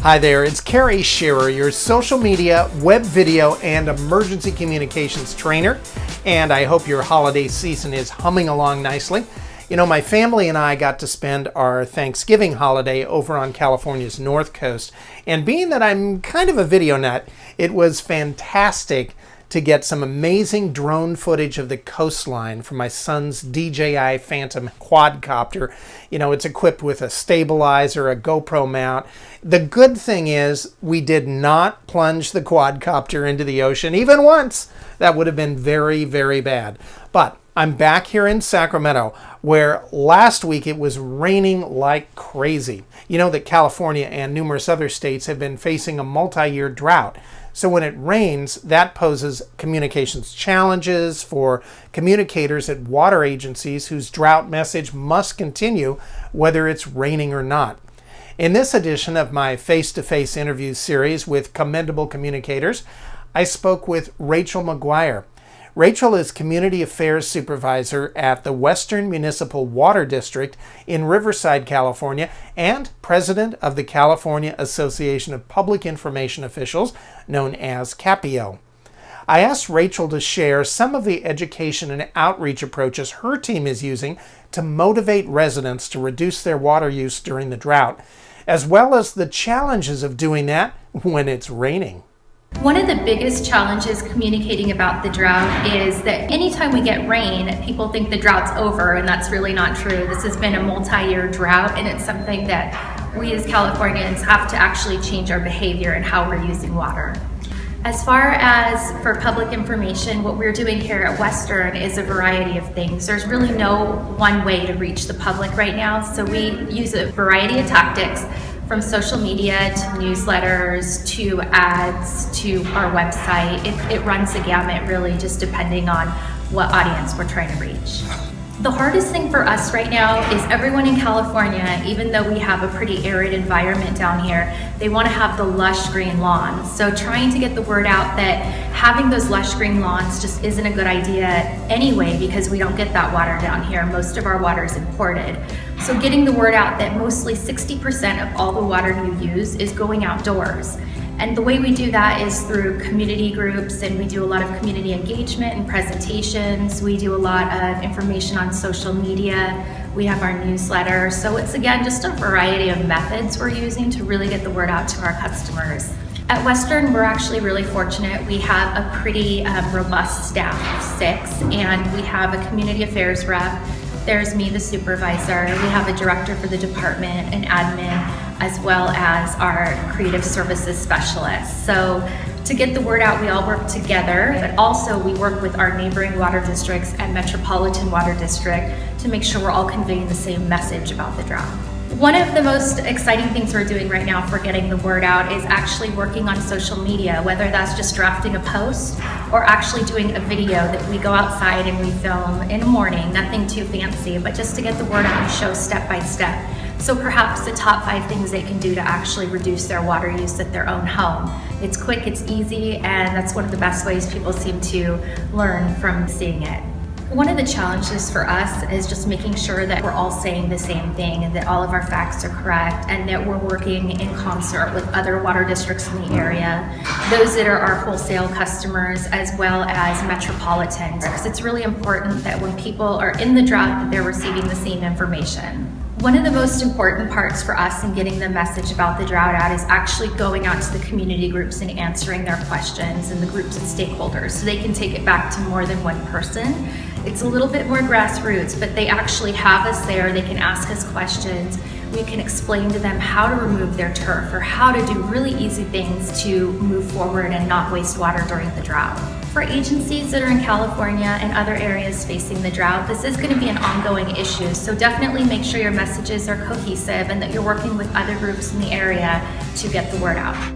Hi there, it's Kerry Shearer, your social media, web video, and emergency communications trainer, and I hope your holiday season is humming along nicely. You know, my family and I got to spend our Thanksgiving holiday over on California's North Coast, and being that I'm kind of a video nut, it was fantastic to get some amazing drone footage of the coastline from my son's DJI Phantom quadcopter. You know, it's equipped with a stabilizer, a GoPro mount. The good thing is we did not plunge the quadcopter into the ocean even once. That would have been very, very bad. But I'm back here in Sacramento, where last week it was raining like crazy. You know that California and numerous other states have been facing a multi-year drought. So when it rains, that poses communications challenges for communicators at water agencies whose drought message must continue whether it's raining or not. In this edition of my face-to-face interview series with commendable communicators, I spoke with Rachel McGuire. Rachel is Community Affairs Supervisor at the Westher Municipal Water District in Riverside, California, and President of the California Association of Public Information Officials, known as CAPIO. I asked Rachel to share some of the education and outreach approaches her team is using to motivate residents to reduce their water use during the drought, as well as the challenges of doing that when it's raining. One of the biggest challenges communicating about the drought is that anytime we get rain, people think the drought's over, and that's really not true. This has been a multi-year drought, and it's something that we as Californians have to actually change our behavior and how we're using water. As far as for public information, what we're doing here at Western is a variety of things. There's really no one way to reach the public right now, so we use a variety of tactics, from social media to newsletters to ads to our website. It runs the gamut, really, just depending on what audience we're trying to reach. The hardest thing for us right now is everyone in California, even though we have a pretty arid environment down here, they want to have the lush green lawns. So trying to get the word out that having those lush green lawns just isn't a good idea anyway, because we don't get that water down here. Most of our water is imported. So getting the word out that mostly 60% of all the water you use is going outdoors. And the way we do that is through community groups, and we do a lot of community engagement and presentations. We do a lot of information on social media. We have our newsletter. So it's, again, just a variety of methods we're using to really get the word out to our customers. At Western, we're actually really fortunate. We have a pretty robust staff of 6, and we have a community affairs rep. There's me, the supervisor. We have a director for the department, an admin, as well as our creative services specialist. So to get the word out, we all work together, but also we work with our neighboring water districts and Metropolitan Water District to make sure we're all conveying the same message about the drought. One of the most exciting things we're doing right now for getting the word out is actually working on social media, whether that's just drafting a post or actually doing a video that we go outside and we film in the morning, nothing too fancy, but just to get the word out and show step by step. So perhaps the top 5 things they can do to actually reduce their water use at their own home. It's quick, it's easy, and that's one of the best ways people seem to learn from seeing it. One of the challenges for us is just making sure that we're all saying the same thing and that all of our facts are correct, and that we're working in concert with other water districts in the area, those that are our wholesale customers, as well as metropolitan. Because it's really important that when people are in the drought, that they're receiving the same information. One of the most important parts for us in getting the message about the drought out is actually going out to the community groups and answering their questions, and the groups of stakeholders, so they can take it back to more than one person. It's a little bit more grassroots, but they actually have us there. They can ask us questions. We can explain to them how to remove their turf or how to do really easy things to move forward and not waste water during the drought. For agencies that are in California and other areas facing the drought, this is going to be an ongoing issue, so definitely make sure your messages are cohesive and that you're working with other groups in the area to get the word out.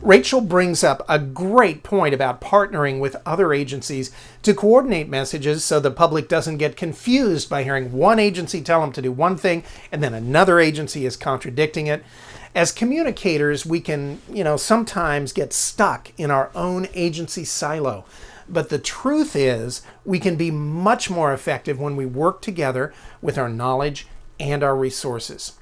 Rachel brings up a great point about partnering with other agencies to coordinate messages so the public doesn't get confused by hearing one agency tell them to do one thing and then another agency is contradicting it. As communicators, we can, sometimes get stuck in our own agency silo. But the truth is, we can be much more effective when we work together with our knowledge and our resources.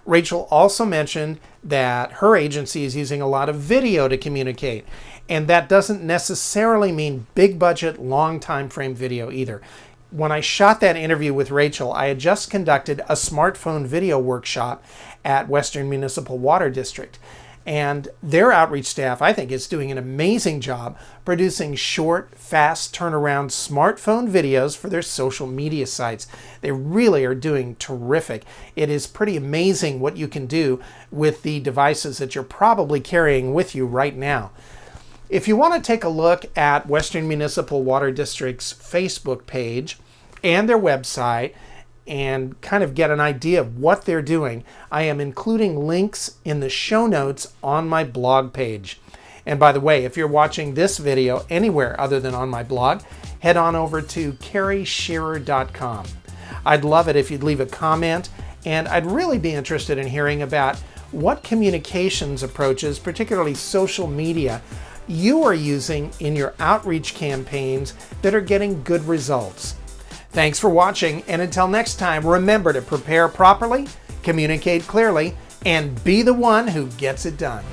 Rachel also mentioned that her agency is using a lot of video to communicate, and that doesn't necessarily mean big budget, long time frame video either. When I shot that interview with Rachel, I had just conducted a smartphone video workshop at Westher Municipal Water District. And their outreach staff, I think, is doing an amazing job producing short, fast turnaround smartphone videos for their social media sites. They really are doing terrific. It is pretty amazing what you can do with the devices that you're probably carrying with you right now. If you want to take a look at Westher Municipal Water District's Facebook page and their website and kind of get an idea of what they're doing, I am including links in the show notes on my blog page. And by the way, if you're watching this video anywhere other than on my blog, head on over to kerryshearer.com. I'd love it if you'd leave a comment, and I'd really be interested in hearing about what communications approaches, particularly social media, you are using in your outreach campaigns that are getting good results. Thanks for watching, and until next time, remember to prepare properly, communicate clearly, and be the one who gets it done.